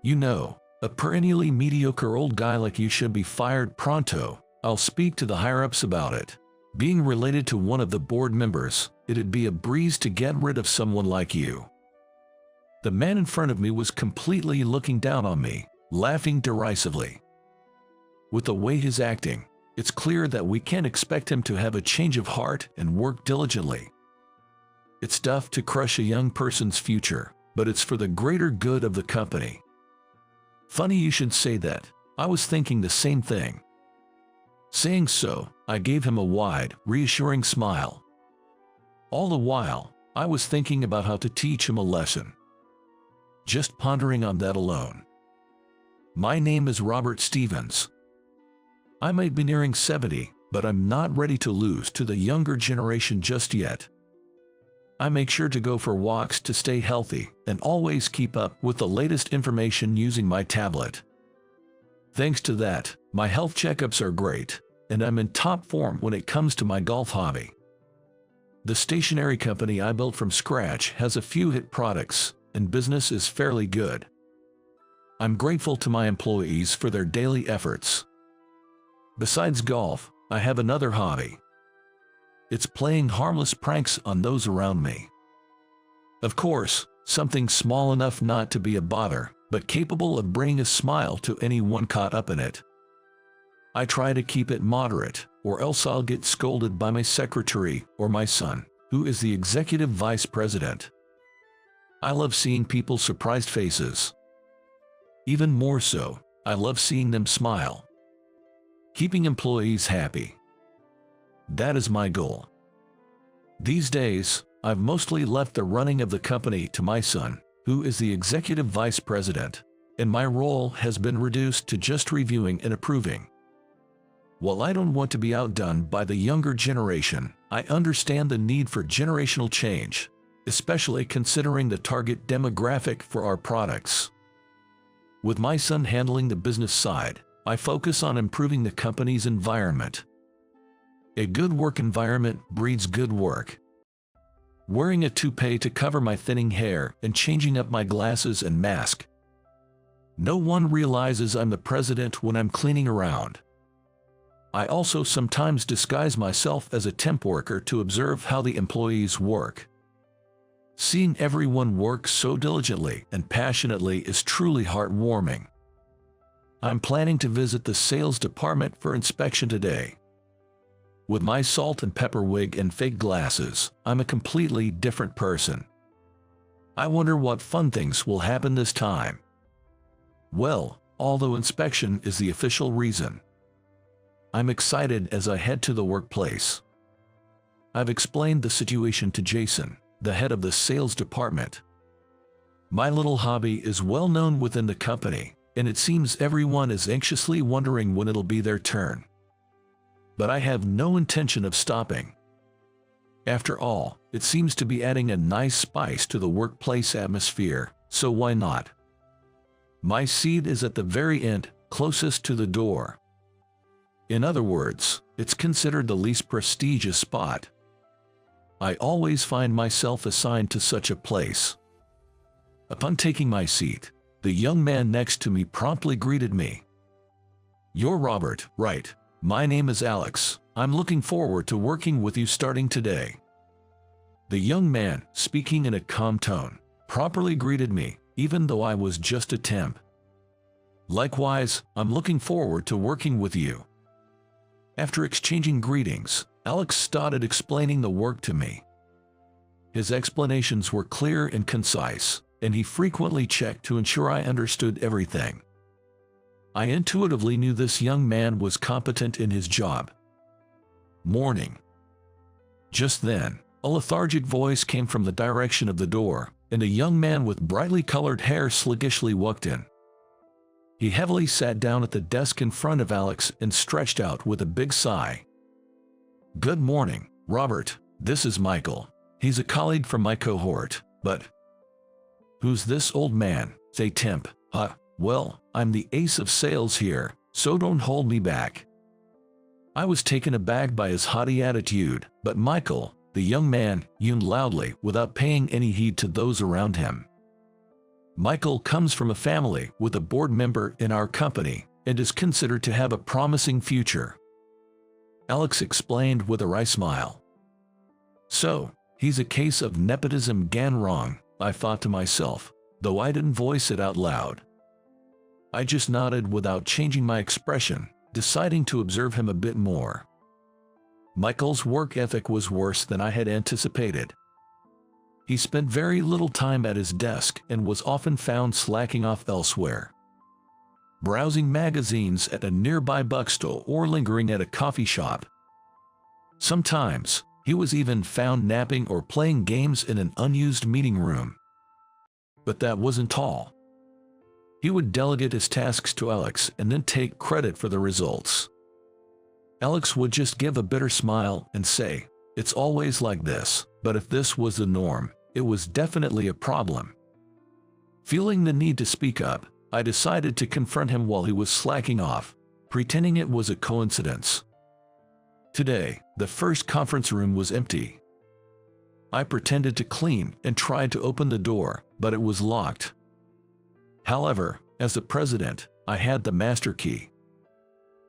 You know, a perennially mediocre old guy like you should be fired pronto. I'll speak to the higher-ups about it. Being related to one of the board members, it'd be a breeze to get rid of someone like you." The man in front of me was completely looking down on me, laughing derisively. With the way he's acting, it's clear that we can't expect him to have a change of heart and work diligently. It's tough to crush a young person's future, but it's for the greater good of the company. Funny you should say that. I was thinking the same thing. Saying so, I gave him a wide, reassuring smile. All the while, I was thinking about how to teach him a lesson. Just pondering on that alone. My name is Robert Stevens. I might be nearing 70, but I'm not ready to lose to the younger generation just yet. I make sure to go for walks to stay healthy and always keep up with the latest information using my tablet. Thanks to that, my health checkups are great, and I'm in top form when it comes to my golf hobby. The stationery company I built from scratch has a few hit products, and business is fairly good. I'm grateful to my employees for their daily efforts. Besides golf, I have another hobby. It's playing harmless pranks on those around me. Of course, something small enough not to be a bother, but capable of bringing a smile to anyone caught up in it. I try to keep it moderate, or else I'll get scolded by my secretary or my son, who is the executive vice president. I love seeing people's surprised faces. Even more so, I love seeing them smile. Keeping employees happy. That is my goal. These days, I've mostly left the running of the company to my son, who is the executive vice president, and my role has been reduced to just reviewing and approving. While I don't want to be outdone by the younger generation, I understand the need for generational change, especially considering the target demographic for our products. With my son handling the business side, I focus on improving the company's environment. A good work environment breeds good work. Wearing a toupee to cover my thinning hair and changing up my glasses and mask. No one realizes I'm the president when I'm cleaning around. I also sometimes disguise myself as a temp worker to observe how the employees work. Seeing everyone work so diligently and passionately is truly heartwarming. I'm planning to visit the sales department for inspection today. With my salt and pepper wig and fake glasses, I'm a completely different person. I wonder what fun things will happen this time. Well, although inspection is the official reason, I'm excited as I head to the workplace. I've explained the situation to Jason, the head of the sales department. My little hobby is well known within the company, and it seems everyone is anxiously wondering when it'll be their turn. But I have no intention of stopping. After all, it seems to be adding a nice spice to the workplace atmosphere, so why not? My seat is at the very end, closest to the door. In other words, it's considered the least prestigious spot. I always find myself assigned to such a place. Upon taking my seat, the young man next to me promptly greeted me. "You're Robert, right? My name is Alex. I'm looking forward to working with you starting today." The young man, speaking in a calm tone, properly greeted me, even though I was just a temp. "Likewise, I'm looking forward to working with you." After exchanging greetings, Alex started explaining the work to me. His explanations were clear and concise, and he frequently checked to ensure I understood everything. I intuitively knew this young man was competent in his job. Morning. Just then, a lethargic voice came from the direction of the door, and a young man with brightly colored hair sluggishly walked in. He heavily sat down at the desk in front of Alex and stretched out with a big sigh. "Good morning, Robert. This is Michael. He's a colleague from my cohort, but..." "Who's this old man?" "Say temp." Well, I'm the ace of sales here, so don't hold me back." I was taken aback by his haughty attitude, but Michael, the young man, yawned loudly without paying any heed to those around him. Michael comes from a family with a board member in our company and is considered to have a promising future. Alex explained with a wry smile. So, he's a case of nepotism gone wrong, I thought to myself, though I didn't voice it out loud. I just nodded without changing my expression, deciding to observe him a bit more. Michael's work ethic was worse than I had anticipated. He spent very little time at his desk and was often found slacking off elsewhere, browsing magazines at a nearby bookstore or lingering at a coffee shop. Sometimes, he was even found napping or playing games in an unused meeting room. But that wasn't all. He would delegate his tasks to Alex and then take credit for the results. Alex would just give a bitter smile and say, "It's always like this," but if this was the norm, it was definitely a problem. Feeling the need to speak up, I decided to confront him while he was slacking off, pretending it was a coincidence. Today, the first conference room was empty. I pretended to clean and tried to open the door, but it was locked. However, as the president, I had the master key.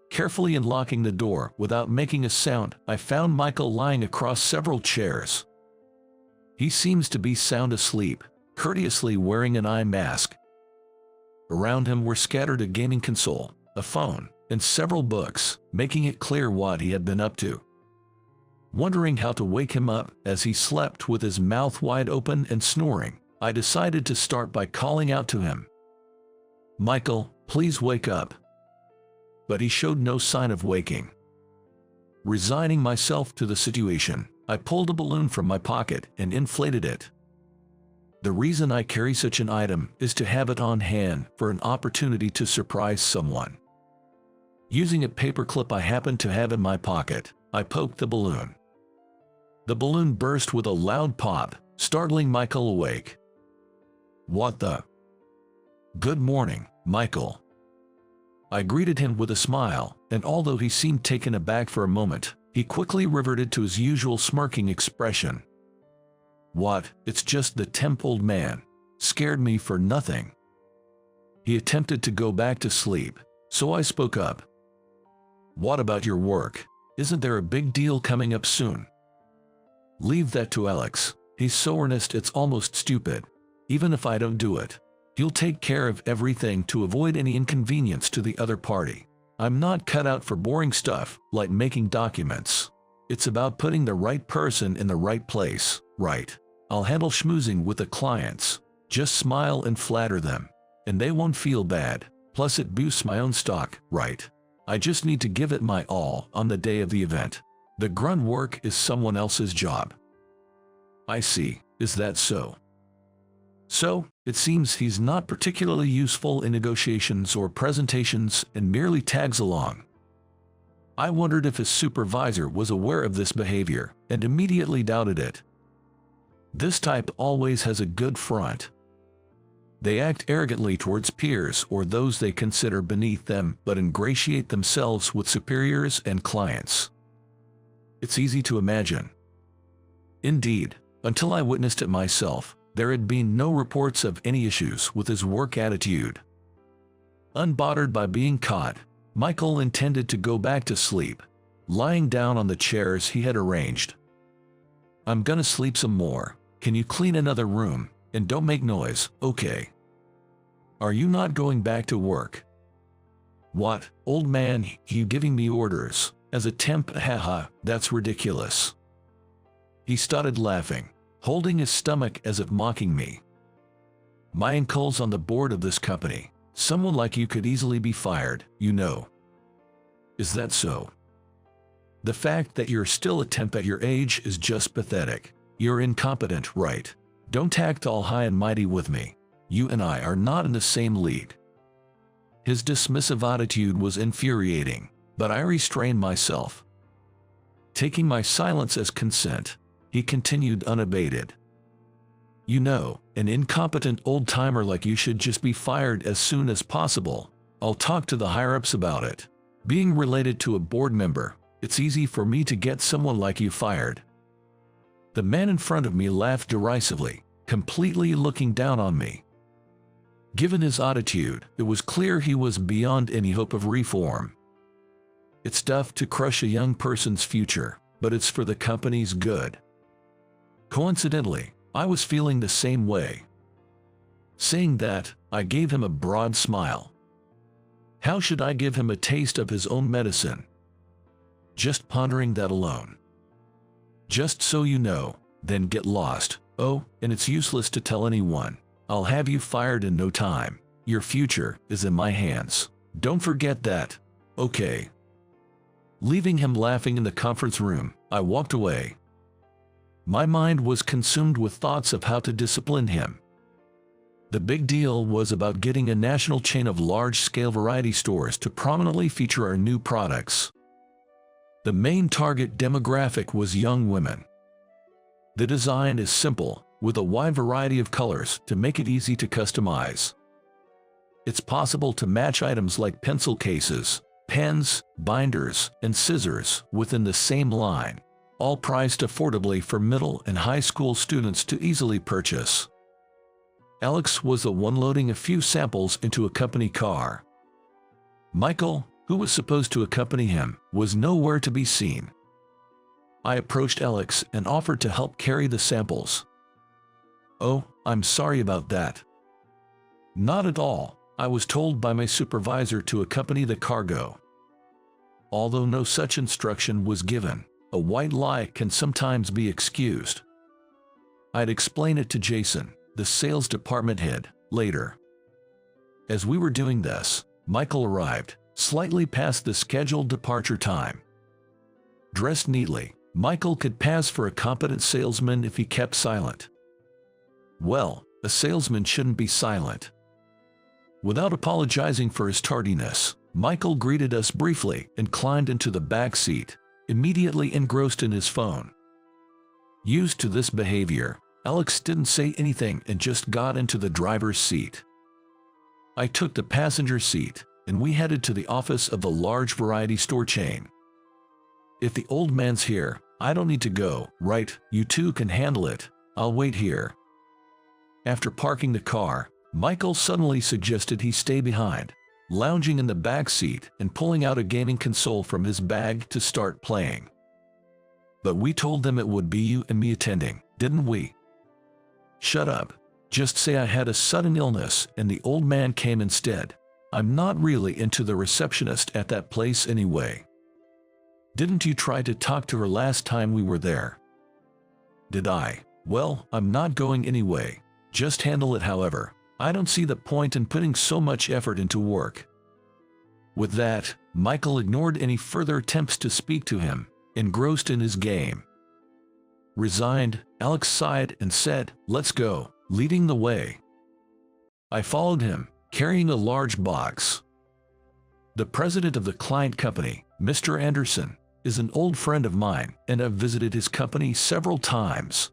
Carefully unlocking the door without making a sound, I found Michael lying across several chairs. He seems to be sound asleep, courteously wearing an eye mask. Around him were scattered a gaming console, a phone, and several books, making it clear what he had been up to. Wondering how to wake him up as he slept with his mouth wide open and snoring, I decided to start by calling out to him. "Michael, please wake up." But he showed no sign of waking. Resigning myself to the situation, I pulled a balloon from my pocket and inflated it. The reason I carry such an item is to have it on hand for an opportunity to surprise someone. Using a paperclip I happened to have in my pocket, I poked the balloon. The balloon burst with a loud pop, startling Michael awake. "What the?" "Good morning, Michael." I greeted him with a smile, and although he seemed taken aback for a moment, he quickly reverted to his usual smirking expression. "What, it's just the temp old man. Scared me for nothing." He attempted to go back to sleep, so I spoke up. "What about your work? Isn't there a big deal coming up soon?" "Leave that to Alex. He's so earnest it's almost stupid. Even if I don't do it, he'll take care of everything to avoid any inconvenience to the other party. I'm not cut out for boring stuff like making documents. It's about putting the right person in the right place, right? I'll handle schmoozing with the clients. Just smile and flatter them, and they won't feel bad. Plus it boosts my own stock, right? I just need to give it my all on the day of the event. The grunt work is someone else's job." "I see. Is that so?" "So, it seems he's not particularly useful in negotiations or presentations and merely tags along." I wondered if his supervisor was aware of this behavior and immediately doubted it. This type always has a good front. They act arrogantly towards peers or those they consider beneath them but ingratiate themselves with superiors and clients. It's easy to imagine. Indeed, until I witnessed it myself, there had been no reports of any issues with his work attitude. Unbothered by being caught, Michael intended to go back to sleep, lying down on the chairs he had arranged. "I'm gonna sleep some more. Can you clean another room? And don't make noise, okay? Are you not going back to work?" "What, old man, you giving me orders? As a temp, haha, that's ridiculous." He started laughing, holding his stomach as if mocking me. "My uncle's on the board of this company. Someone like you could easily be fired, you know." "Is that so?" "The fact that you're still a temp at your age is just pathetic. You're incompetent, right? Don't act all high and mighty with me. You and I are not in the same league." His dismissive attitude was infuriating, but I restrained myself. Taking my silence as consent, he continued unabated. "You know, an incompetent old-timer like you should just be fired as soon as possible. I'll talk to the higher-ups about it. Being related to a board member, it's easy for me to get someone like you fired." The man in front of me laughed derisively, completely looking down on me. Given his attitude, it was clear he was beyond any hope of reform. It's tough to crush a young person's future, but it's for the company's good. Coincidentally, I was feeling the same way. Saying that, I gave him a broad smile. How should I give him a taste of his own medicine? Just pondering that alone. Just so you know, then get lost. Oh, and it's useless to tell anyone. I'll have you fired in no time. Your future is in my hands. Don't forget that. Okay. Leaving him laughing in the conference room, I walked away. My mind was consumed with thoughts of how to discipline him. The big deal was about getting a national chain of large-scale variety stores to prominently feature our new products. The main target demographic was young women. The design is simple, with a wide variety of colors to make it easy to customize. It's possible to match items like pencil cases, pens, binders, and scissors within the same line, all priced affordably for middle and high school students to easily purchase. Alex was the one loading a few samples into a company car. Michael, who was supposed to accompany him, was nowhere to be seen. I approached Alex and offered to help carry the samples. "Oh, I'm sorry about that." "Not at all. I was told by my supervisor to accompany the cargo." Although no such instruction was given, a white lie can sometimes be excused. I'd explain it to Jason, the sales department head, later. As we were doing this, Michael arrived, slightly past the scheduled departure time. Dressed neatly, Michael could pass for a competent salesman if he kept silent. Well, a salesman shouldn't be silent. Without apologizing for his tardiness, Michael greeted us briefly and climbed into the back seat, immediately engrossed in his phone. Used to this behavior, Alex didn't say anything and just got into the driver's seat. I took the passenger seat, and we headed to the office of the large variety store chain. "If the old man's here, I don't need to go, right? You two can handle it. I'll wait here." After parking the car, Michael suddenly suggested he stay behind, lounging in the back seat and pulling out a gaming console from his bag to start playing. "But we told them it would be you and me attending, didn't we?" "Shut up. Just say I had a sudden illness and the old man came instead. I'm not really into the receptionist at that place anyway." "Didn't you try to talk to her last time we were there?" "Did I? Well, I'm not going anyway. Just handle it however. I don't see the point in putting so much effort into work." With that, Michael ignored any further attempts to speak to him, engrossed in his game. Resigned, Alex sighed and said, "Let's go," leading the way. I followed him, carrying a large box. The president of the client company, Mr. Anderson, is an old friend of mine, and I've visited his company several times.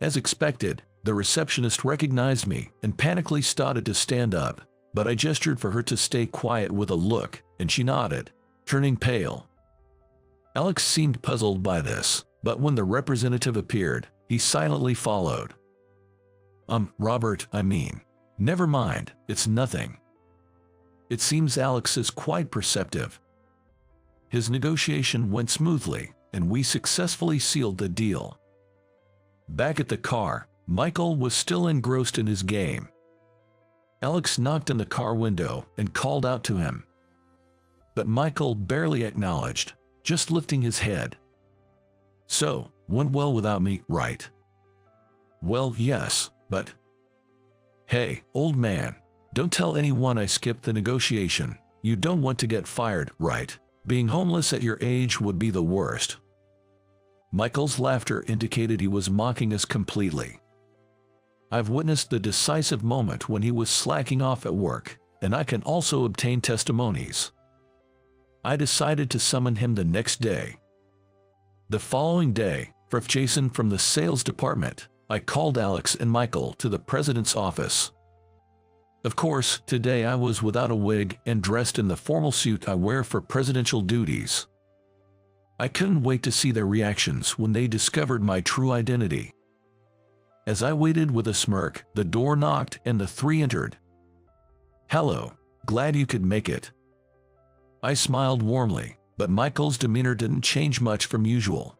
As expected, the receptionist recognized me and panically started to stand up, but I gestured for her to stay quiet with a look, and she nodded, turning pale. Alex seemed puzzled by this, but when the representative appeared, he silently followed. Robert, I mean. Never mind, it's nothing." It seems Alex is quite perceptive. His negotiation went smoothly, and we successfully sealed the deal. Back at the car, Michael was still engrossed in his game. Alex knocked on the car window and called out to him. But Michael barely acknowledged, just lifting his head. "So, went well without me, right?" "Well, yes, but..." "Hey, old man, don't tell anyone I skipped the negotiation. You don't want to get fired, right? Being homeless at your age would be the worst." Michael's laughter indicated he was mocking us completely. I've witnessed the decisive moment when he was slacking off at work, and I can also obtain testimonies. I decided to summon him the next day. The following day, for Jason from the sales department, I called Alex and Michael to the president's office. Of course, today I was without a wig and dressed in the formal suit I wear for presidential duties. I couldn't wait to see their reactions when they discovered my true identity. As I waited with a smirk, the door knocked and the three entered. "Hello, glad you could make it." I smiled warmly, but Michael's demeanor didn't change much from usual.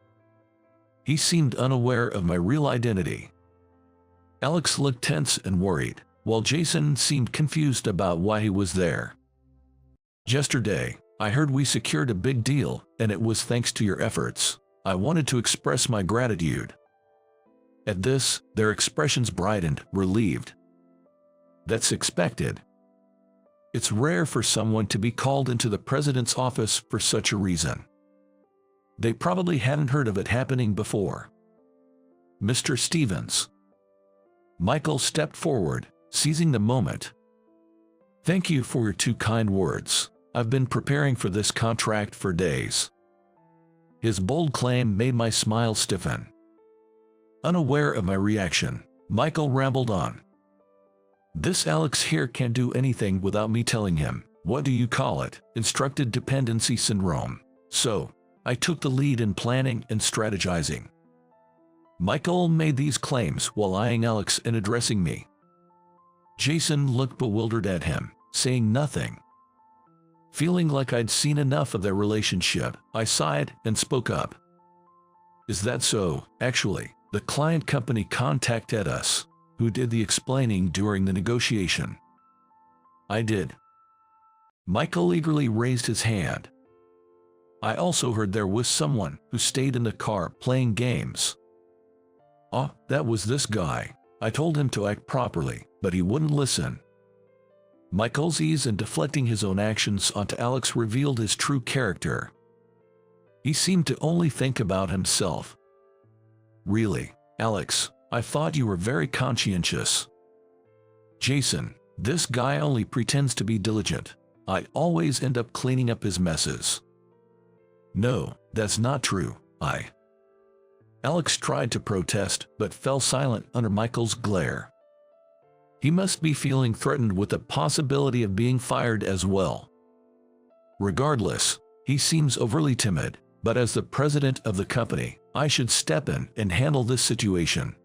He seemed unaware of my real identity. Alex looked tense and worried, while Jason seemed confused about why he was there. "Yesterday, I heard we secured a big deal, and it was thanks to your efforts. I wanted to express my gratitude." At this, their expressions brightened, relieved. "That's expected. It's rare for someone to be called into the president's office for such a reason." They probably hadn't heard of it happening before. "Mr. Stevens." Michael stepped forward, seizing the moment. "Thank you for your 2 kind words. I've been preparing for this contract for days." His bold claim made my smile stiffen. Unaware of my reaction, Michael rambled on. "This Alex here can't do anything without me telling him. What do you call it? Instructed dependency syndrome. So, I took the lead in planning and strategizing." Michael made these claims while eyeing Alex and addressing me. Jason looked bewildered at him, saying nothing. Feeling like I'd seen enough of their relationship, I sighed and spoke up. "Is that so? Actually, the client company contacted us. Who did the explaining during the negotiation?" "I did." Michael eagerly raised his hand. "I also heard there was someone who stayed in the car playing games." "Oh, that was this guy. I told him to act properly, but he wouldn't listen." Michael's ease in deflecting his own actions onto Alex revealed his true character. He seemed to only think about himself. "Really, Alex, I thought you were very conscientious." "Jason, this guy only pretends to be diligent. I always end up cleaning up his messes." "No, that's not true. Alex tried to protest but fell silent under Michael's glare. He must be feeling threatened with the possibility of being fired as well. Regardless, he seems overly timid, but as the president of the company, I should step in and handle this situation.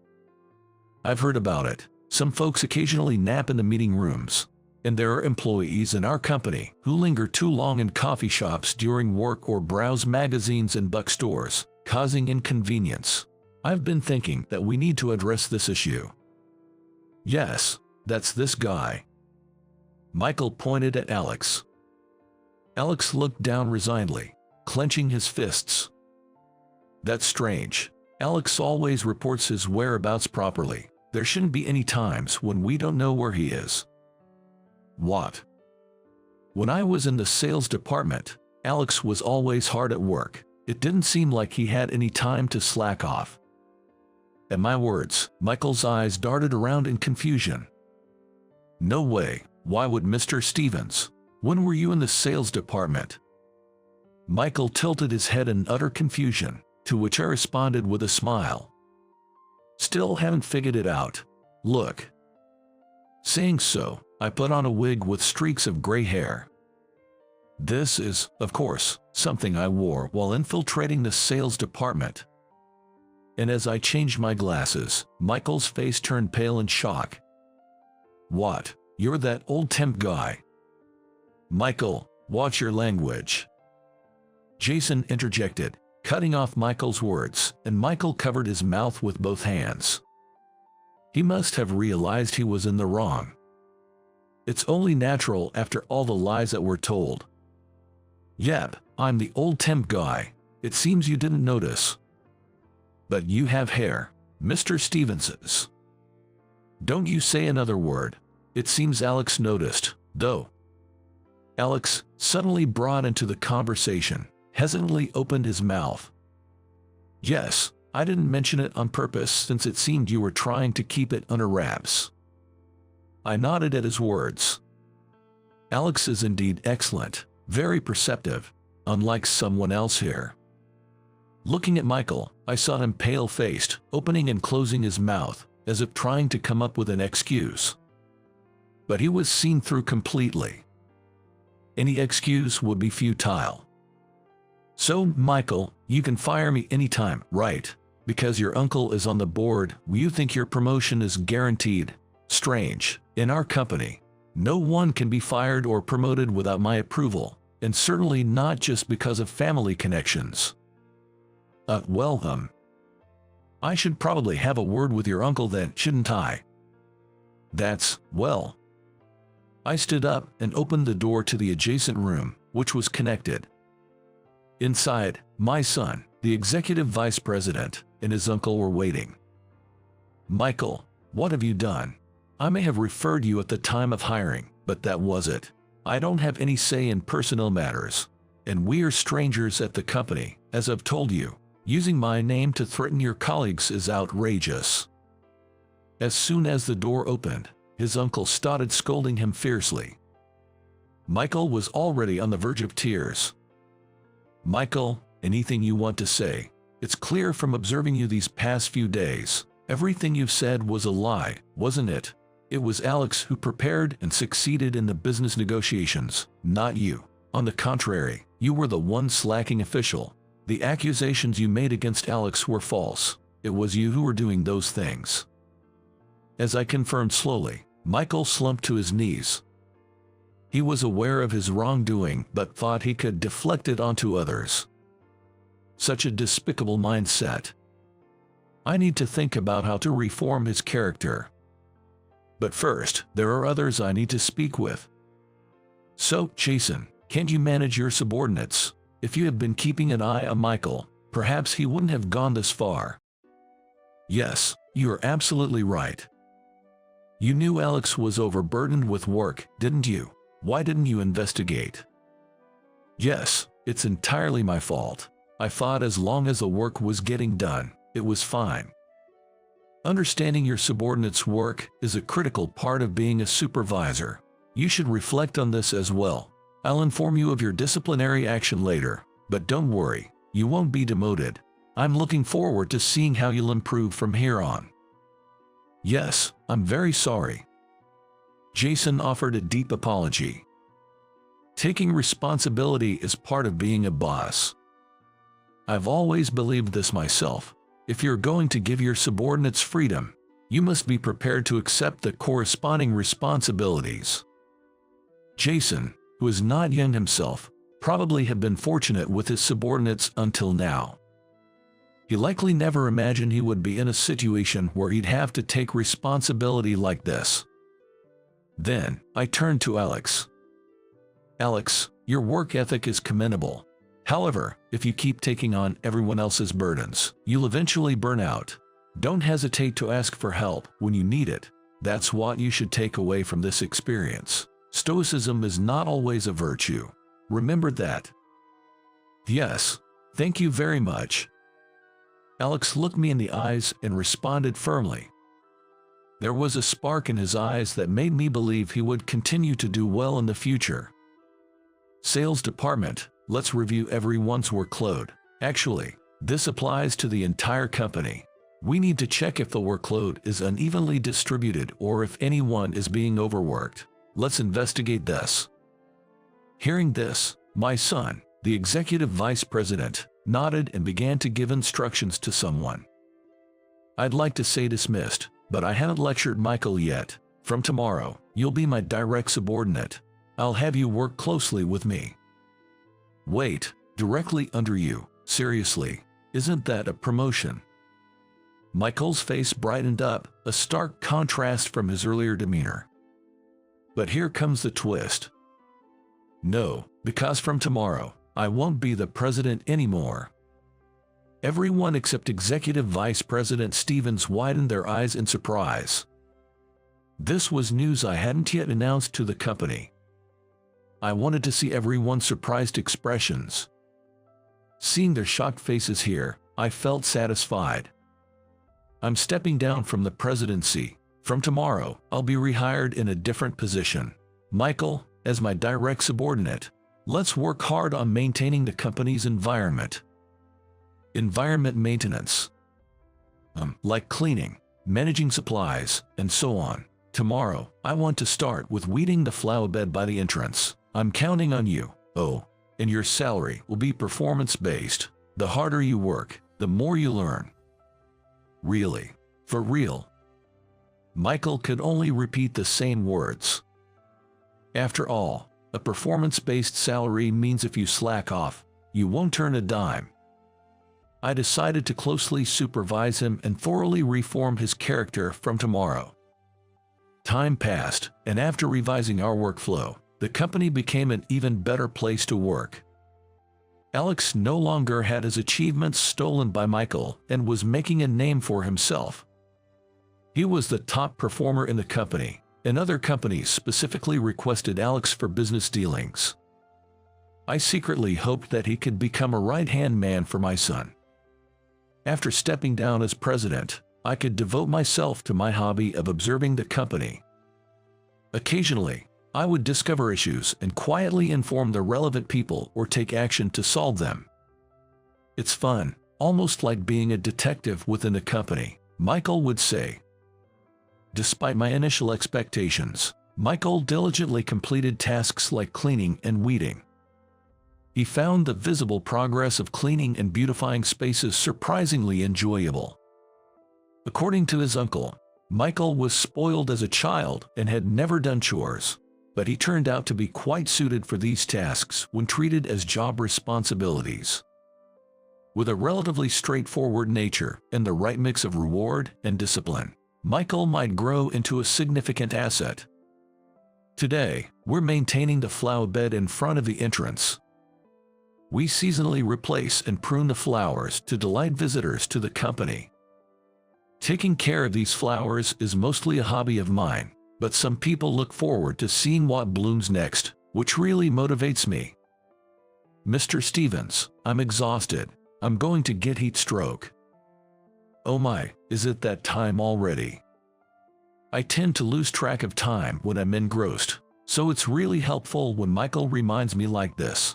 I've heard about it. Some folks occasionally nap in the meeting rooms, and there are employees in our company who linger too long in coffee shops during work or browse magazines in bookstores, causing inconvenience. I've been thinking that we need to address this issue." "Yes, that's this guy." Michael pointed at Alex. Alex looked down resignedly, clenching his fists. "That's strange. Alex always reports his whereabouts properly. There shouldn't be any times when we don't know where he is." "What?" "When I was in the sales department, Alex was always hard at work. It didn't seem like he had any time to slack off." At my words, Michael's eyes darted around in confusion. "No way. Why would Mr. Stevens? When were you in the sales department?" Michael tilted his head in utter confusion, to which I responded with a smile. "Still haven't figured it out. Look." Saying so, I put on a wig with streaks of gray hair. This is, of course, something I wore while infiltrating the sales department. And as I changed my glasses, Michael's face turned pale in shock. "What? You're that old temp guy?" "Michael, watch your language." Jason interjected, cutting off Michael's words, and Michael covered his mouth with both hands. He must have realized he was in the wrong. It's only natural after all the lies that were told. "Yep, I'm the old temp guy. It seems you didn't notice. But you have hair, Mr. Stevens's." "Don't you say another word." It seems Alex noticed, though. Alex, suddenly brought into the conversation, hesitantly opened his mouth. "Yes, I didn't mention it on purpose since it seemed you were trying to keep it under wraps." I nodded at his words. Alex is indeed excellent, very perceptive, unlike someone else here. Looking at Michael, I saw him pale-faced, opening and closing his mouth, as if trying to come up with an excuse. But he was seen through completely. Any excuse would be futile. "So, Michael, you can fire me anytime, right?" Because your uncle is on the board, you think your promotion is guaranteed. Strange. In our company, no one can be fired or promoted without my approval, and certainly not just because of family connections. I should probably have a word with your uncle then, shouldn't I? Well. I stood up and opened the door to the adjacent room, which was connected. Inside, my son, the executive vice president, and his uncle were waiting. Michael, what have you done? I may have referred you at the time of hiring, but that was it. I don't have any say in personnel matters, and we are strangers at the company, as I've told you. Using my name to threaten your colleagues is outrageous. As soon as the door opened, his uncle started scolding him fiercely. Michael was already on the verge of tears. Michael, anything you want to say? It's clear from observing you these past few days. Everything you've said was a lie, wasn't it? It was Alex who prepared and succeeded in the business negotiations, not you. On the contrary, you were the one slacking official. The accusations you made against Alex were false. It was you who were doing those things. As I confirmed slowly, Michael slumped to his knees. He was aware of his wrongdoing but thought he could deflect it onto others. Such a despicable mindset. I need to think about how to reform his character. But first, there are others I need to speak with. So, Jason, can't you manage your subordinates? If you had been keeping an eye on Michael, perhaps he wouldn't have gone this far. Yes, you are absolutely right. You knew Alex was overburdened with work, didn't you? Why didn't you investigate? Yes, it's entirely my fault. I thought as long as the work was getting done, it was fine. Understanding your subordinates' work is a critical part of being a supervisor. You should reflect on this as well. I'll inform you of your disciplinary action later, but don't worry, you won't be demoted. I'm looking forward to seeing how you'll improve from here on. Yes, I'm very sorry. Jason offered a deep apology. Taking responsibility is part of being a boss. I've always believed this myself. If you're going to give your subordinates freedom, you must be prepared to accept the corresponding responsibilities. Jason, who is not young himself, probably had been fortunate with his subordinates until now. He likely never imagined he would be in a situation where he'd have to take responsibility like this. Then, I turned to Alex. Alex, your work ethic is commendable. However, if you keep taking on everyone else's burdens, you'll eventually burn out. Don't hesitate to ask for help when you need it. That's what you should take away from this experience. Stoicism is not always a virtue. Remember that. Yes, thank you very much. Alex looked me in the eyes and responded firmly. There was a spark in his eyes that made me believe he would continue to do well in the future. Sales department, let's review everyone's workload. Actually, this applies to the entire company. We need to check if the workload is unevenly distributed or if anyone is being overworked. Let's investigate this. Hearing this, my son, the executive vice president, nodded and began to give instructions to someone. I'd like to say dismissed, but I haven't lectured Michael yet. From tomorrow, you'll be my direct subordinate. I'll have you work closely with me. Wait, directly under you? Seriously, isn't that a promotion? Michael's face brightened up, a stark contrast from his earlier demeanor. But here comes the twist. No, because from tomorrow, I won't be the president anymore. Everyone except Executive Vice President Stevens widened their eyes in surprise. This was news I hadn't yet announced to the company. I wanted to see everyone's surprised expressions. Seeing their shocked faces here, I felt satisfied. I'm stepping down from the presidency. From tomorrow, I'll be rehired in a different position. Michael, as my direct subordinate, let's work hard on maintaining the company's environment. Environment maintenance. Like cleaning, managing supplies, and so on. Tomorrow, I want to start with weeding the flower bed by the entrance. I'm counting on you. Oh, and your salary will be performance-based. The harder you work, the more you learn. Really? For real? Michael could only repeat the same words. After all, a performance-based salary means if you slack off, you won't turn a dime. I decided to closely supervise him and thoroughly reform his character from tomorrow. Time passed, and after revising our workflow, the company became an even better place to work. Alex no longer had his achievements stolen by Michael and was making a name for himself. He was the top performer in the company, and other companies specifically requested Alex for business dealings. I secretly hoped that he could become a right-hand man for my son. After stepping down as president, I could devote myself to my hobby of observing the company. Occasionally, I would discover issues and quietly inform the relevant people or take action to solve them. It's fun, almost like being a detective within a company, Michael would say. Despite my initial expectations, Michael diligently completed tasks like cleaning and weeding. He found the visible progress of cleaning and beautifying spaces surprisingly enjoyable. According to his uncle, Michael was spoiled as a child and had never done chores, but he turned out to be quite suited for these tasks when treated as job responsibilities. With a relatively straightforward nature and the right mix of reward and discipline, Michael might grow into a significant asset. Today, we're maintaining the flower bed in front of the entrance. We seasonally replace and prune the flowers to delight visitors to the company. Taking care of these flowers is mostly a hobby of mine, but some people look forward to seeing what blooms next, which really motivates me. Mr. Stevens, I'm exhausted. I'm going to get heat stroke. Oh my, is it that time already? I tend to lose track of time when I'm engrossed, so it's really helpful when Michael reminds me like this.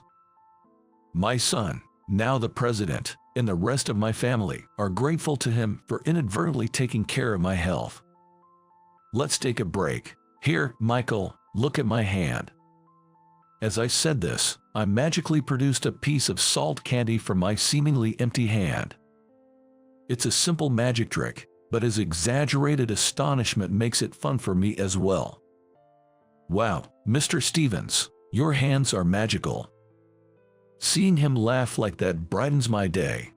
My son, now the president, and the rest of my family are grateful to him for inadvertently taking care of my health. Let's take a break. Here, Michael, look at my hand. As I said this, I magically produced a piece of salt candy from my seemingly empty hand. It's a simple magic trick, but his exaggerated astonishment makes it fun for me as well. Wow, Mr. Stevens, your hands are magical. Seeing him laugh like that brightens my day.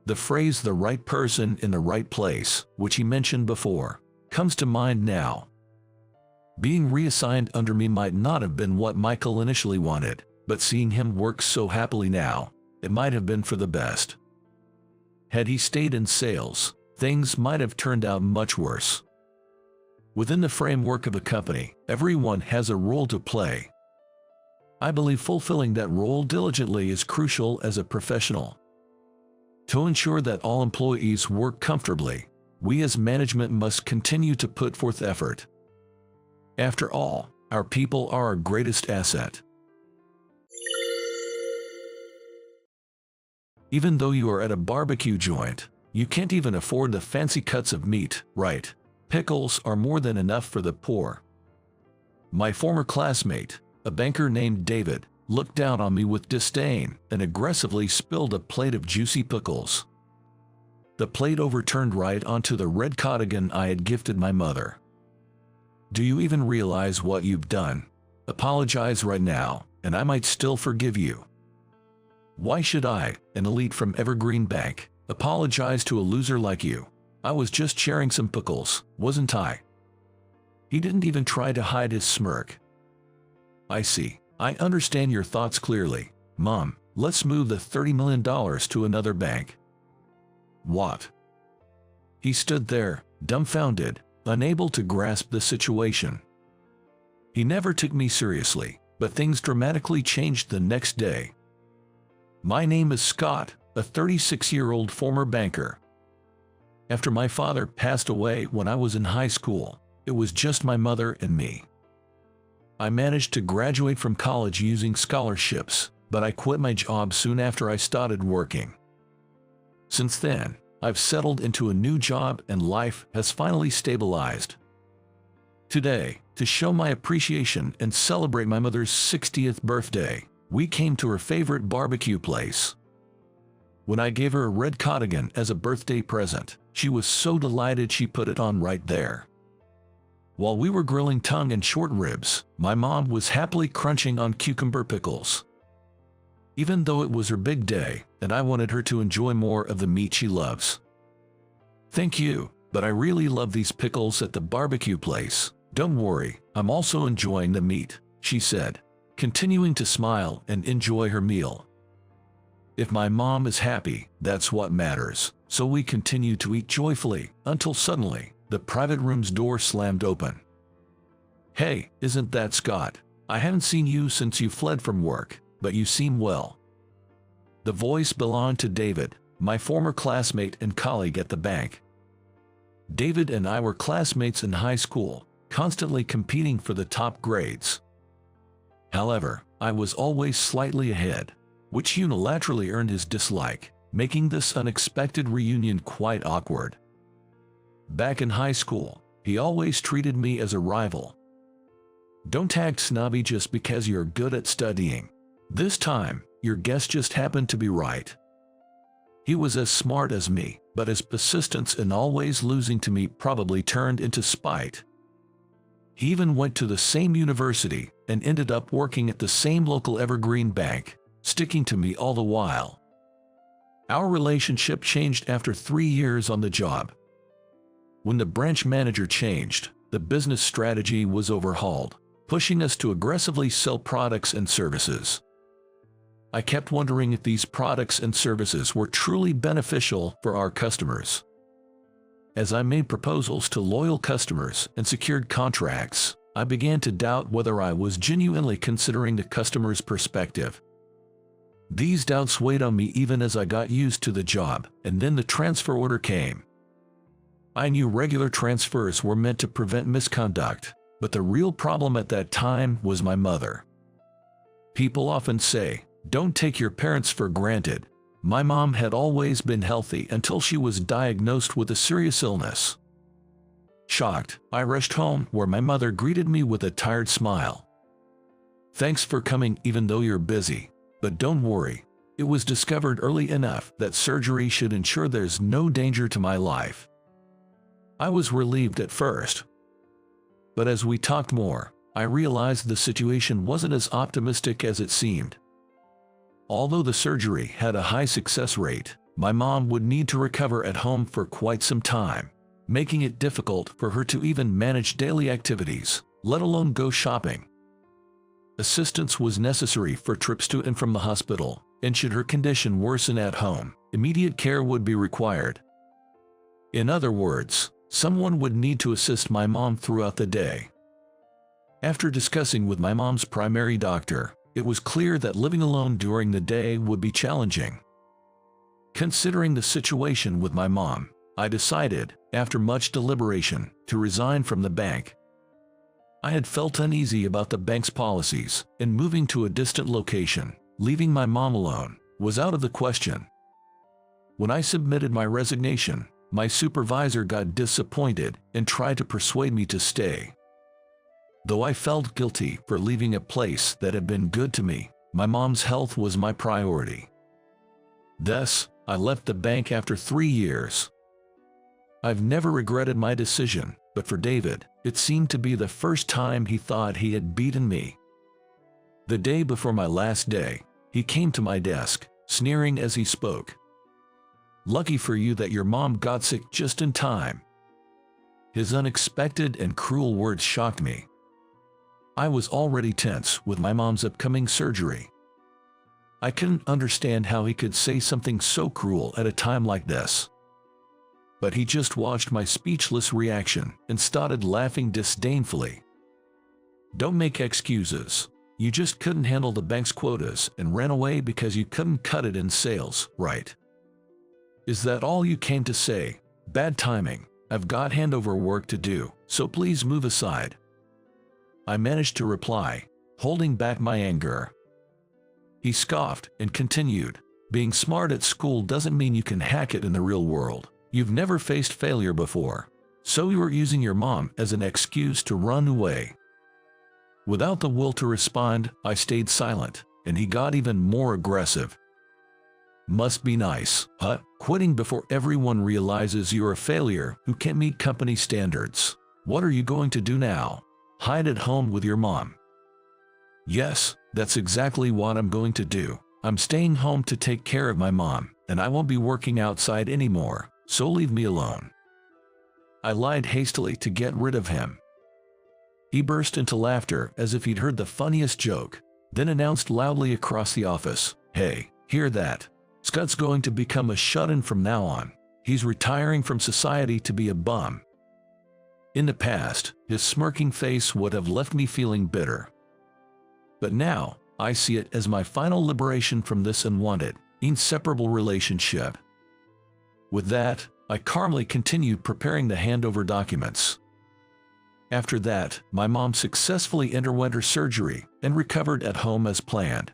The phrase "the right person in the right place," which he mentioned before, comes to mind now. Being reassigned under me might not have been what Michael initially wanted, but seeing him work so happily now, it might have been for the best. Had he stayed in sales, things might have turned out much worse. Within the framework of a company, everyone has a role to play. I believe fulfilling that role diligently is crucial as a professional. To ensure that all employees work comfortably, we as management must continue to put forth effort. After all, our people are our greatest asset. Even though you are at a barbecue joint, you can't even afford the fancy cuts of meat, right? Pickles are more than enough for the poor. My former classmate, a banker named David, looked down on me with disdain and aggressively spilled a plate of juicy pickles. The plate overturned right onto the red cardigan I had gifted my mother. Do you even realize what you've done? Apologize right now, and I might still forgive you. Why should I, an elite from Evergreen Bank, apologize to a loser like you? I was just sharing some pickles, wasn't I? He didn't even try to hide his smirk. I see. I understand your thoughts clearly. Mom, let's move the $30 million to another bank. What? He stood there, dumbfounded, unable to grasp the situation. He never took me seriously, but things dramatically changed the next day. My name is Scott, a 36-year-old former banker. After my father passed away when I was in high school, it was just my mother and me. I managed to graduate from college using scholarships, but I quit my job soon after I started working. Since then, I've settled into a new job and life has finally stabilized. Today, to show my appreciation and celebrate my mother's 60th birthday, we came to her favorite barbecue place. When I gave her a red cardigan as a birthday present, She was so delighted she put it on right there. While we were grilling tongue and short ribs, my mom was happily crunching on cucumber pickles. Even though it was her big day, and I wanted her to enjoy more of the meat she loves. "Thank you, but I really love these pickles at the barbecue place. Don't worry, I'm also enjoying the meat," she said, continuing to smile and enjoy her meal. If my mom is happy, that's what matters, so we continued to eat joyfully, until suddenly, the private room's door slammed open. "Hey, isn't that Scott? I haven't seen you since you fled from work, but you seem well." The voice belonged to David, my former classmate and colleague at the bank. David and I were classmates in high school, constantly competing for the top grades. However, I was always slightly ahead, which unilaterally earned his dislike, making this unexpected reunion quite awkward. Back in high school, he always treated me as a rival. "Don't act snobby just because you're good at studying. This time, your guess just happened to be right." He was as smart as me, but his persistence in always losing to me probably turned into spite. He even went to the same university and ended up working at the same local evergreen bank, sticking to me all the while. Our relationship changed after 3 years on the job. When the branch manager changed, the business strategy was overhauled, pushing us to aggressively sell products and services. I kept wondering if these products and services were truly beneficial for our customers. As I made proposals to loyal customers and secured contracts, I began to doubt whether I was genuinely considering the customer's perspective. These doubts weighed on me even as I got used to the job, and then the transfer order came. I knew regular transfers were meant to prevent misconduct, but the real problem at that time was my mother. People often say, "Don't take your parents for granted." My mom had always been healthy until she was diagnosed with a serious illness. Shocked, I rushed home where my mother greeted me with a tired smile. "Thanks for coming even though you're busy. But don't worry, it was discovered early enough that surgery should ensure there's no danger to my life." I was relieved at first. But as we talked more, I realized the situation wasn't as optimistic as it seemed. Although the surgery had a high success rate, my mom would need to recover at home for quite some time, making it difficult for her to even manage daily activities, let alone go shopping. Assistance was necessary for trips to and from the hospital, and should her condition worsen at home, immediate care would be required. In other words, someone would need to assist my mom throughout the day. After discussing with my mom's primary doctor, it was clear that living alone during the day would be challenging. Considering the situation with my mom, I decided, after much deliberation, to resign from the bank. I had felt uneasy about the bank's policies, and moving to a distant location, leaving my mom alone, was out of the question. When I submitted my resignation, my supervisor got disappointed and tried to persuade me to stay. Though I felt guilty for leaving a place that had been good to me, my mom's health was my priority. Thus, I left the bank after 3 years. I've never regretted my decision, but for David, it seemed to be the first time he thought he had beaten me. The day before my last day, he came to my desk, sneering as he spoke. "Lucky for you that your mom got sick just in time." His unexpected and cruel words shocked me. I was already tense with my mom's upcoming surgery. I couldn't understand how he could say something so cruel at a time like this. But he just watched my speechless reaction and started laughing disdainfully. "Don't make excuses. You just couldn't handle the bank's quotas and ran away because you couldn't cut it in sales, right? Is that all you came to say? Bad timing. I've got handover work to do, so please move aside." I managed to reply, holding back my anger. He scoffed and continued, "Being smart at school doesn't mean you can hack it in the real world. You've never faced failure before, so you were using your mom as an excuse to run away." Without the will to respond, I stayed silent, and he got even more aggressive. "Must be nice, huh? Quitting before everyone realizes you're a failure who can't meet company standards. What are you going to do now? Hide at home with your mom? Yes, that's exactly what I'm going to do. I'm staying home to take care of my mom, and I won't be working outside anymore, so leave me alone. I lied hastily to get rid of him. He burst into laughter as if he'd heard the funniest joke, then announced loudly across the office, "Hey, hear that? Scott's going to become a shut-in from now on. He's retiring from society to be a bum." In the past, his smirking face would have left me feeling bitter. But now, I see it as my final liberation from this unwanted, inseparable relationship. With that, I calmly continued preparing the handover documents. After that, my mom successfully underwent her surgery and recovered at home as planned.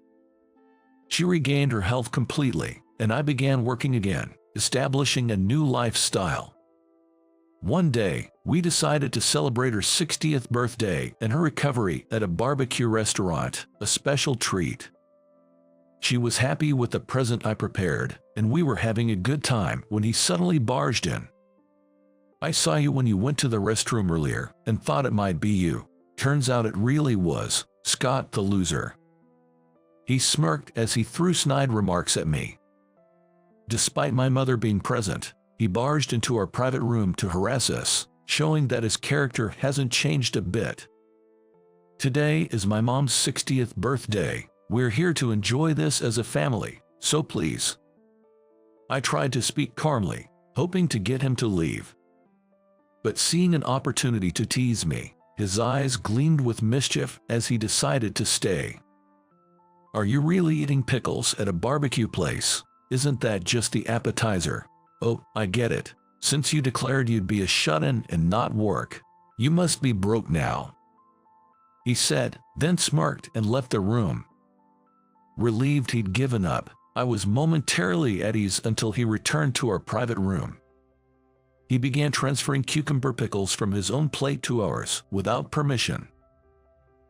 She regained her health completely, and I began working again, establishing a new lifestyle. One day, we decided to celebrate her 60th birthday and her recovery at a barbecue restaurant, a special treat. She was happy with the present I prepared, and we were having a good time when he suddenly barged in. "I saw you when you went to the restroom earlier and thought it might be you. Turns out it really was Scott the loser." He smirked as he threw snide remarks at me. Despite my mother being present, he barged into our private room to harass us, showing that his character hasn't changed a bit. Today is my mom's 60th birthday. We're here to enjoy this as a family, so please. I tried to speak calmly, hoping to get him to leave. But seeing an opportunity to tease me, his eyes gleamed with mischief as he decided to stay. "Are you really eating pickles at a barbecue place? Isn't that just the appetizer? Oh, I get it. Since you declared you'd be a shut-in and not work, you must be broke now," he said, then smirked and left the room. Relieved he'd given up, I was momentarily at ease until he returned to our private room. He began transferring cucumber pickles from his own plate to ours without permission.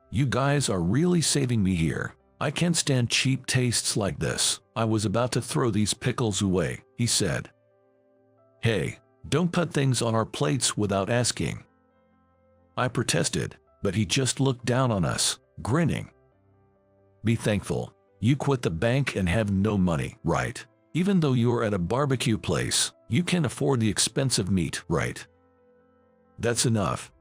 "You guys are really saving me here. I can't stand cheap tastes like this. I was about to throw these pickles away," he said. "Hey, don't put things on our plates without asking," I protested, but he just looked down on us, grinning. "Be thankful. You quit the bank and have no money, right? Even though you're at a barbecue place, you can afford the expensive meat, right? That's enough."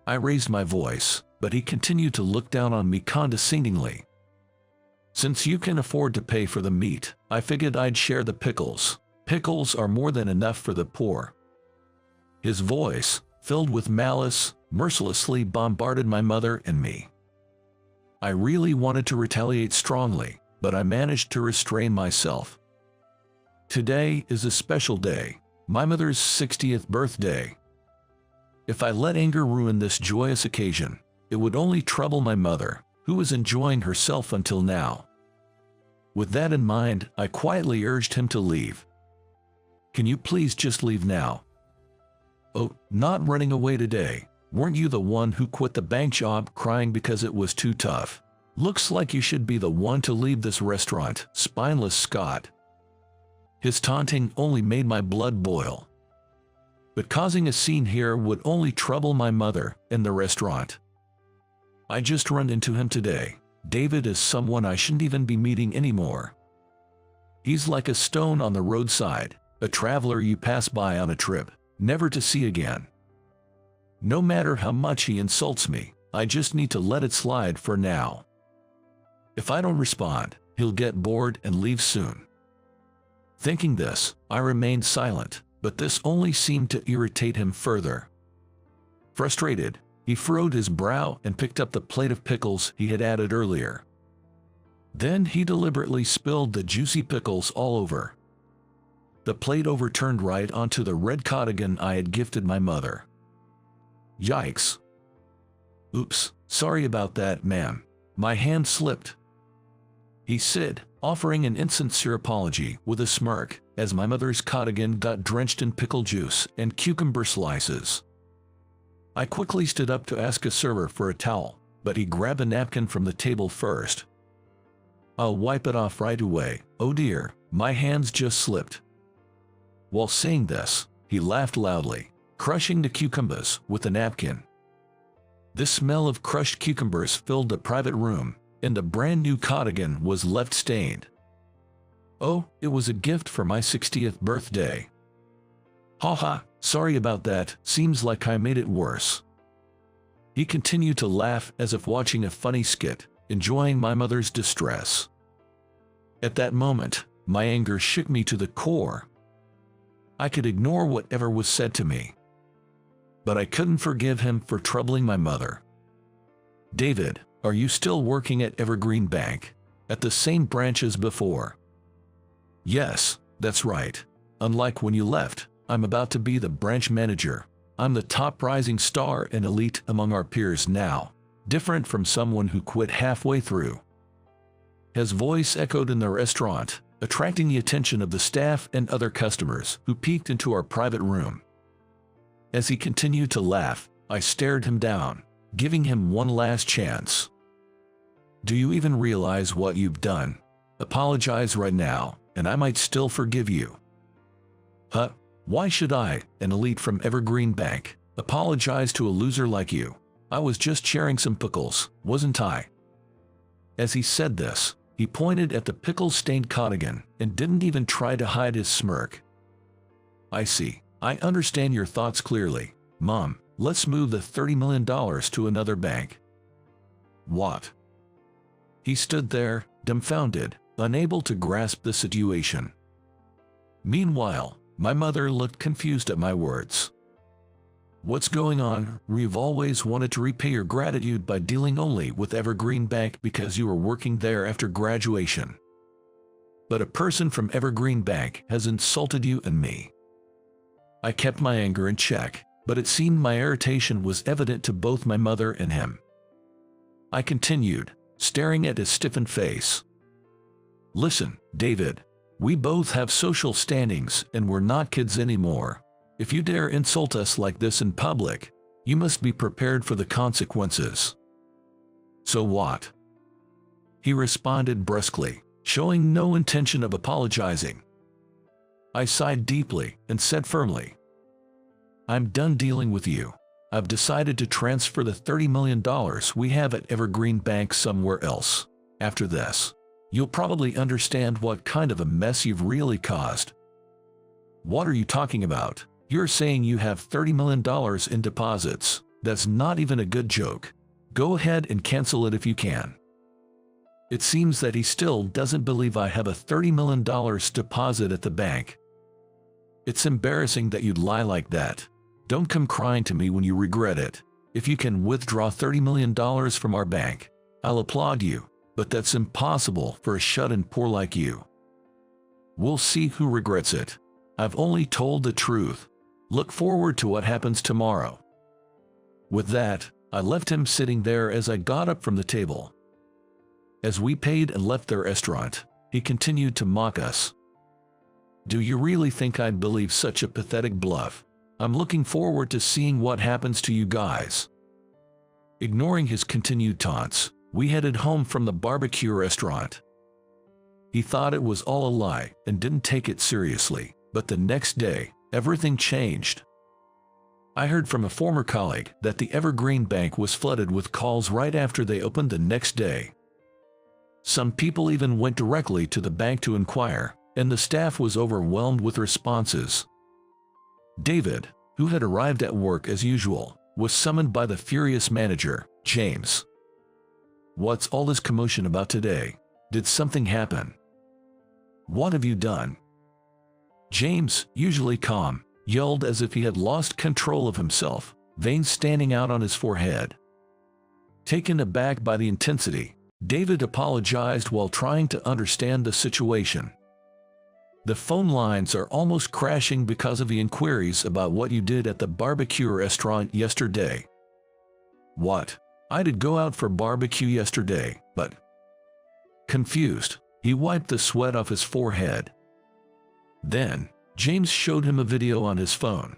I raised my voice, but he continued to look down on me condescendingly. "Since you can afford to pay for the meat, I figured I'd share the pickles. Pickles are more than enough for the poor." His voice, filled with malice, mercilessly bombarded my mother and me. I really wanted to retaliate strongly, but I managed to restrain myself. Today is a special day, my mother's 60th birthday. If I let anger ruin this joyous occasion, it would only trouble my mother, who was enjoying herself until now. With that in mind, I quietly urged him to leave. "Can you please just leave now?" "Oh, not running away today. Weren't you the one who quit the bank job crying because it was too tough? Looks like you should be the one to leave this restaurant, spineless Scott." His taunting only made my blood boil. But causing a scene here would only trouble my mother and the restaurant. I just run into him today. David is someone I shouldn't even be meeting anymore. He's like a stone on the roadside, a traveler you pass by on a trip, never to see again. No matter how much he insults me, I just need to let it slide for now. If I don't respond, he'll get bored and leave soon. Thinking this, I remained silent, but this only seemed to irritate him further. Frustrated, he furrowed his brow and picked up the plate of pickles he had added earlier. Then he deliberately spilled the juicy pickles all over. The plate overturned right onto the red cardigan I had gifted my mother. Yikes. "Oops, sorry about that, ma'am. My hand slipped," he said, offering an insincere apology with a smirk as my mother's cardigan got drenched in pickle juice and cucumber slices. I quickly stood up to ask a server for a towel, but he grabbed a napkin from the table first. "I'll wipe it off right away. Oh dear, my hands just slipped." While saying this, he laughed loudly, crushing the cucumbers with a napkin. The smell of crushed cucumbers filled the private room, and the brand new cardigan was left stained. Oh, it was a gift for my 60th birthday. Haha, sorry about that, seems like I made it worse. He continued to laugh as if watching a funny skit, enjoying my mother's distress. At that moment, my anger shook me to the core. I could ignore whatever was said to me, but I couldn't forgive him for troubling my mother. David, are you still working at Evergreen Bank, at the same branch as before? Yes, that's right. Unlike when you left, I'm about to be the branch manager. I'm the top rising star and elite among our peers now, different from someone who quit halfway through. His voice echoed in the restaurant, attracting the attention of the staff and other customers who peeked into our private room. As he continued to laugh, I stared him down, giving him one last chance. Do you even realize what you've done? Apologize right now, and I might still forgive you. Huh? Why should I, an elite from Evergreen Bank, apologize to a loser like you? I was just sharing some pickles, wasn't I? As he said this, he pointed at the pickle-stained cardigan and didn't even try to hide his smirk. I see. I understand your thoughts clearly. Mom, let's move the $30 million to another bank. What? He stood there, dumbfounded, unable to grasp the situation. Meanwhile, my mother looked confused at my words. What's going on? We've always wanted to repay your gratitude by dealing only with Evergreen Bank because you were working there after graduation. But a person from Evergreen Bank has insulted you and me. I kept my anger in check, but it seemed my irritation was evident to both my mother and him. I continued, staring at his stiffened face. Listen, David, we both have social standings and we're not kids anymore. If you dare insult us like this in public, you must be prepared for the consequences. So what? He responded brusquely, showing no intention of apologizing. I sighed deeply and said firmly, I'm done dealing with you. I've decided to transfer the $30 million we have at Evergreen Bank somewhere else. After this, you'll probably understand what kind of a mess you've really caused. What are you talking about? You're saying you have $30 million in deposits. That's not even a good joke. Go ahead and cancel it if you can. It seems that he still doesn't believe I have a $30 million deposit at the bank. It's embarrassing that you'd lie like that. Don't come crying to me when you regret it. If you can withdraw $30 million from our bank, I'll applaud you, but that's impossible for a shut-in poor like you. We'll see who regrets it. I've only told the truth. Look forward to what happens tomorrow. With that, I left him sitting there as I got up from the table. As we paid and left the restaurant, he continued to mock us. Do you really think I'd believe such a pathetic bluff? I'm looking forward to seeing what happens to you guys. Ignoring his continued taunts, we headed home from the barbecue restaurant. He thought it was all a lie and didn't take it seriously, but the next day, everything changed. I heard from a former colleague that the Evergreen Bank was flooded with calls right after they opened the next day. Some people even went directly to the bank to inquire, and the staff was overwhelmed with responses. David, who had arrived at work as usual, was summoned by the furious manager, James. What's all this commotion about today? Did something happen? What have you done? James, usually calm, yelled as if he had lost control of himself, veins standing out on his forehead. Taken aback by the intensity, David apologized while trying to understand the situation. The phone lines are almost crashing because of the inquiries about what you did at the barbecue restaurant yesterday. What? I did go out for barbecue yesterday, but... Confused, he wiped the sweat off his forehead. Then, James showed him a video on his phone.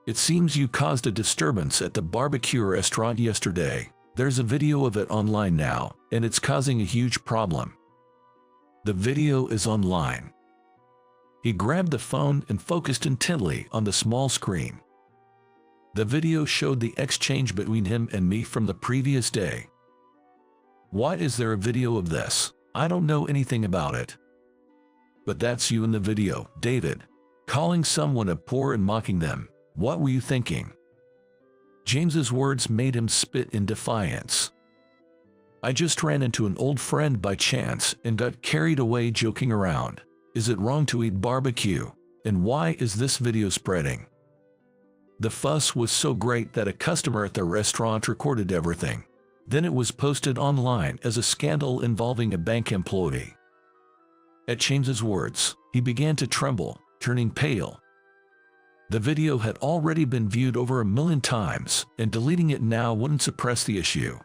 It seems you caused a disturbance at the barbecue restaurant yesterday. There's a video of it online now, and it's causing a huge problem. The video is online. He grabbed the phone and focused intently on the small screen. The video showed the exchange between him and me from the previous day. Why is there a video of this? I don't know anything about it. But that's you in the video, David. Calling someone a poor and mocking them. What were you thinking? James's words made him spit in defiance. I just ran into an old friend by chance and got carried away joking around. Is it wrong to eat barbecue? And why is this video spreading? The fuss was so great that a customer at the restaurant recorded everything. Then it was posted online as a scandal involving a bank employee. At James's words, he began to tremble, turning pale. The video had already been viewed over 1 million times, and deleting it now wouldn't suppress the issue.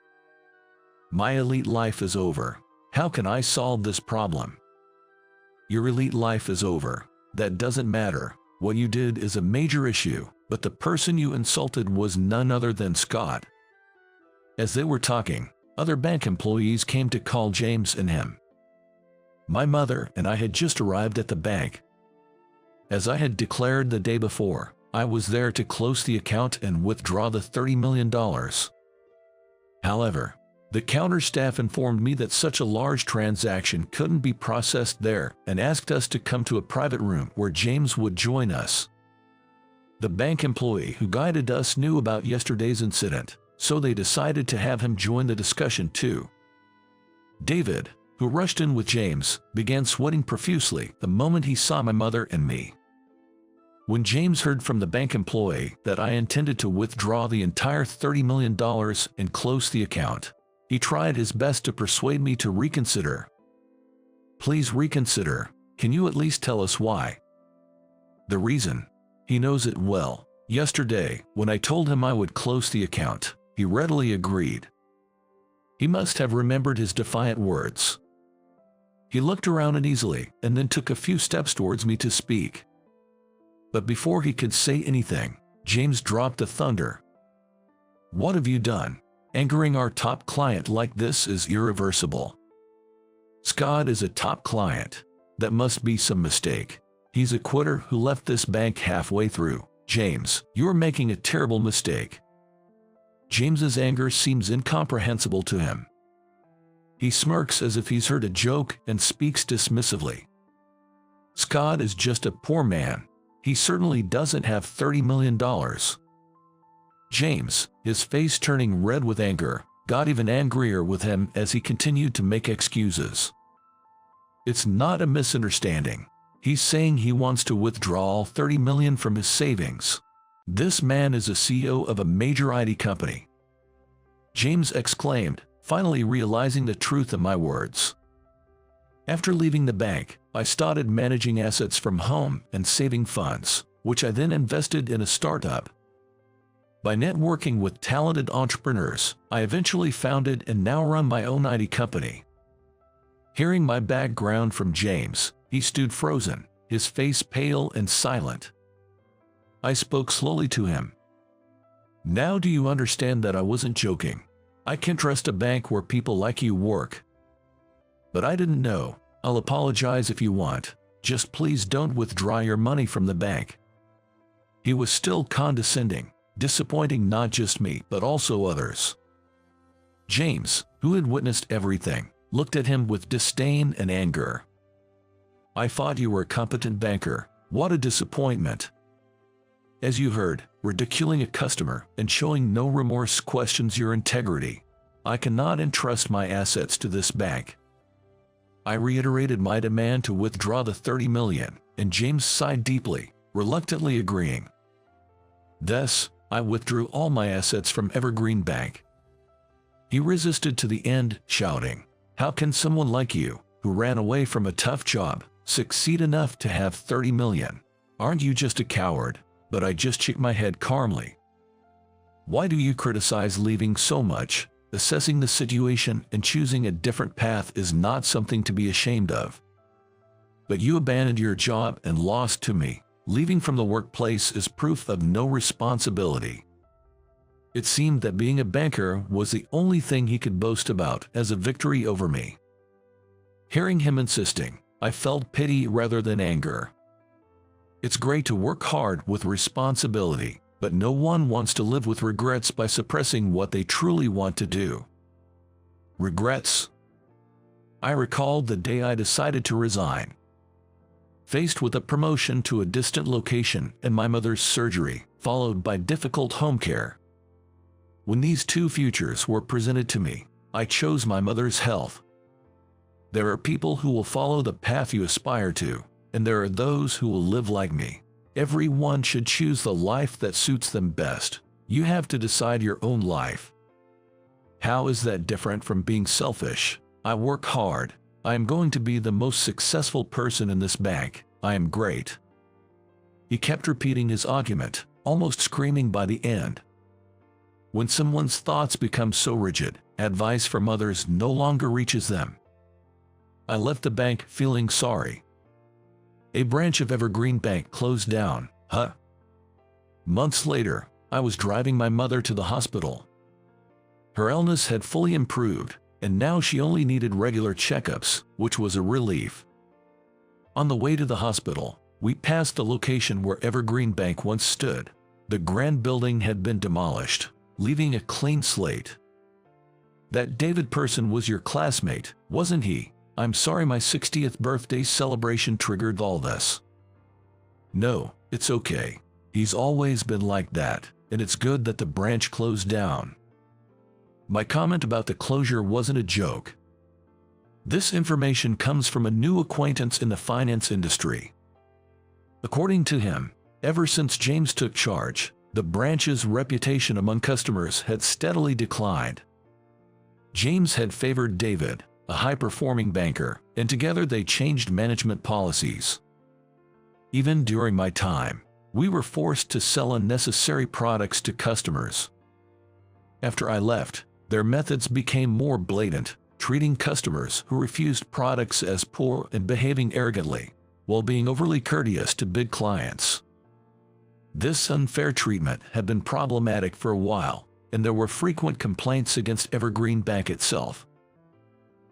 My elite life is over. How can I solve this problem? Your elite life is over. That doesn't matter. What you did is a major issue, but the person you insulted was none other than Scott. As they were talking, other bank employees came to call James and him. My mother and I had just arrived at the bank. As I had declared the day before, I was there to close the account and withdraw the $30 million. However, the counter staff informed me that such a large transaction couldn't be processed there and asked us to come to a private room where James would join us. The bank employee who guided us knew about yesterday's incident, so they decided to have him join the discussion too. David, who rushed in with James, began sweating profusely the moment he saw my mother and me. When James heard from the bank employee that I intended to withdraw the entire $30 million and close the account, he tried his best to persuade me to reconsider. Please reconsider. Can you at least tell us why? The reason? He knows it well. Yesterday, when I told him I would close the account, he readily agreed. He must have remembered his defiant words. He looked around uneasily and then took a few steps towards me to speak. But before he could say anything, James dropped the thunder. What have you done? Angering our top client like this is irreversible. Scott is a top client. That must be some mistake. He's a quitter who left this bank halfway through. James, you're making a terrible mistake. James's anger seems incomprehensible to him. He smirks as if he's heard a joke and speaks dismissively. Scott is just a poor man. He certainly doesn't have $30 million. James, his face turning red with anger, got even angrier with him as he continued to make excuses. It's not a misunderstanding. He's saying he wants to withdraw $30 million from his savings. This man is a CEO of a major IT company. James exclaimed, finally realizing the truth of my words. After leaving the bank, I started managing assets from home and saving funds, which I then invested in a startup. By networking with talented entrepreneurs, I eventually founded and now run my own IT company. Hearing my background from James, he stood frozen, his face pale and silent. I spoke slowly to him. Now do you understand that I wasn't joking? I can't trust a bank where people like you work. But I didn't know. I'll apologize if you want. Just please don't withdraw your money from the bank. He was still condescending, disappointing not just me but also others. James, who had witnessed everything, looked at him with disdain and anger. I thought you were a competent banker. What a disappointment. As you heard, ridiculing a customer and showing no remorse questions your integrity. I cannot entrust my assets to this bank. I reiterated my demand to withdraw the $30 million, and James sighed deeply, reluctantly agreeing. Thus, I withdrew all my assets from Evergreen Bank. He resisted to the end, shouting, "How can someone like you, who ran away from a tough job, succeed enough to have $30 million? Aren't you just a coward?" But I just shook my head calmly. Why do you criticize leaving so much? Assessing the situation and choosing a different path is not something to be ashamed of. But you abandoned your job and lost to me. Leaving from the workplace is proof of no responsibility. It seemed that being a banker was the only thing he could boast about as a victory over me. Hearing him insisting, I felt pity rather than anger. It's great to work hard with responsibility, but no one wants to live with regrets by suppressing what they truly want to do. Regrets. I recalled the day I decided to resign. Faced with a promotion to a distant location and my mother's surgery, followed by difficult home care. When these two futures were presented to me, I chose my mother's health. There are people who will follow the path you aspire to, and there are those who will live like me. Everyone should choose the life that suits them best. You have to decide your own life. How is that different from being selfish? I work hard. I am going to be the most successful person in this bank. I am great. He kept repeating his argument, almost screaming by the end. When someone's thoughts become so rigid, advice from others no longer reaches them. I left the bank feeling sorry. A branch of Evergreen Bank closed down. Months later, I was driving my mother to the hospital. Her illness had fully improved, and now she only needed regular checkups, which was a relief. On the way to the hospital, we passed the location where Evergreen Bank once stood. The grand building had been demolished, leaving a clean slate. That David person was your classmate, wasn't he? I'm sorry my 60th birthday celebration triggered all this. No, it's okay. He's always been like that, and it's good that the branch closed down. My comment about the closure wasn't a joke. This information comes from a new acquaintance in the finance industry. According to him, ever since James took charge, the branch's reputation among customers had steadily declined. James had favored David, a high-performing banker, and together they changed management policies. Even during my time, we were forced to sell unnecessary products to customers. After I left, their methods became more blatant, treating customers who refused products as poor and behaving arrogantly, while being overly courteous to big clients. This unfair treatment had been problematic for a while, and there were frequent complaints against Evergreen Bank itself.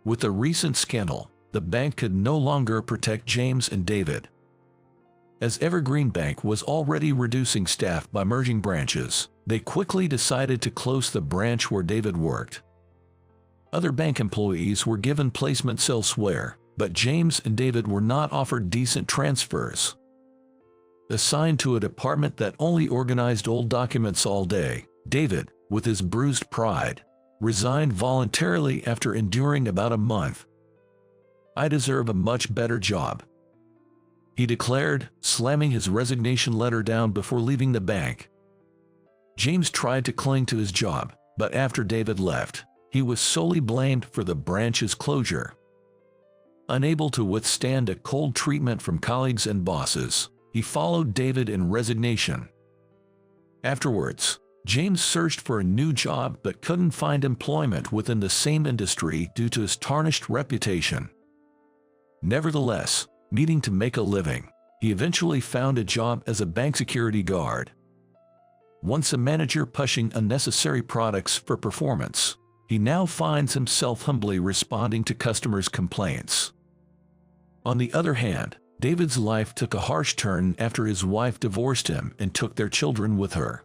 With the recent scandal, the bank could no longer protect James and David. As Evergreen Bank was already reducing staff by merging branches, they quickly decided to close the branch where David worked. Other bank employees were given placements elsewhere, but James and David were not offered decent transfers. Assigned to a department that only organized old documents all day, David, with his bruised pride, resigned voluntarily after enduring about a month. I deserve a much better job, he declared, slamming his resignation letter down before leaving the bank. James tried to cling to his job, but after David left, he was solely blamed for the branch's closure. Unable to withstand a cold treatment from colleagues and bosses, he followed David in resignation. Afterwards, James searched for a new job but couldn't find employment within the same industry due to his tarnished reputation. Nevertheless, needing to make a living, he eventually found a job as a bank security guard. Once a manager pushing unnecessary products for performance, he now finds himself humbly responding to customers' complaints. On the other hand, David's life took a harsh turn after his wife divorced him and took their children with her.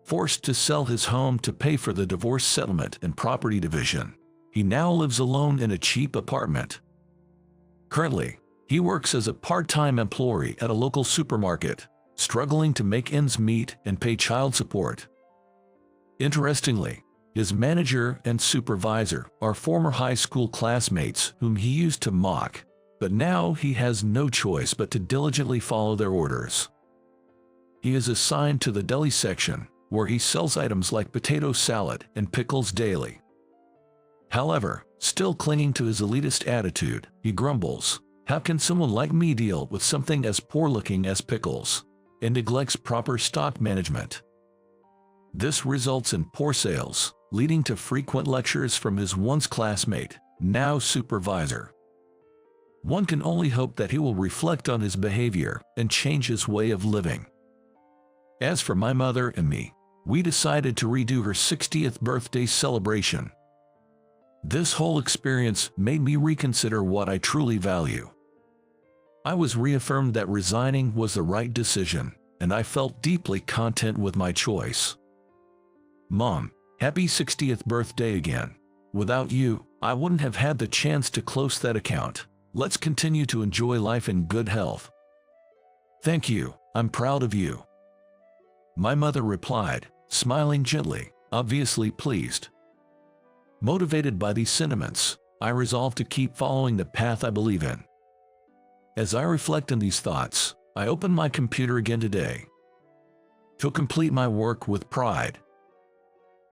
Forced to sell his home to pay for the divorce settlement and property division, he now lives alone in a cheap apartment. Currently, he works as a part-time employee at a local supermarket, struggling to make ends meet and pay child support. Interestingly, his manager and supervisor are former high school classmates whom he used to mock, but now he has no choice but to diligently follow their orders. He is assigned to the deli section, where he sells items like potato salad and pickles daily. However, still clinging to his elitist attitude, he grumbles, "How can someone like me deal with something as poor-looking as pickles?" and neglects proper stock management. This results in poor sales, leading to frequent lectures from his once classmate, now supervisor. One can only hope that he will reflect on his behavior and change his way of living. As for my mother and me, we decided to redo her 60th birthday celebration. This whole experience made me reconsider what I truly value. I was reaffirmed that resigning was the right decision, and I felt deeply content with my choice. Mom, happy 60th birthday again. Without you, I wouldn't have had the chance to close that account. Let's continue to enjoy life in good health. Thank you, I'm proud of you. My mother replied, smiling gently, obviously pleased. Motivated by these sentiments, I resolved to keep following the path I believe in. As I reflect on these thoughts, I open my computer again today to complete my work with pride.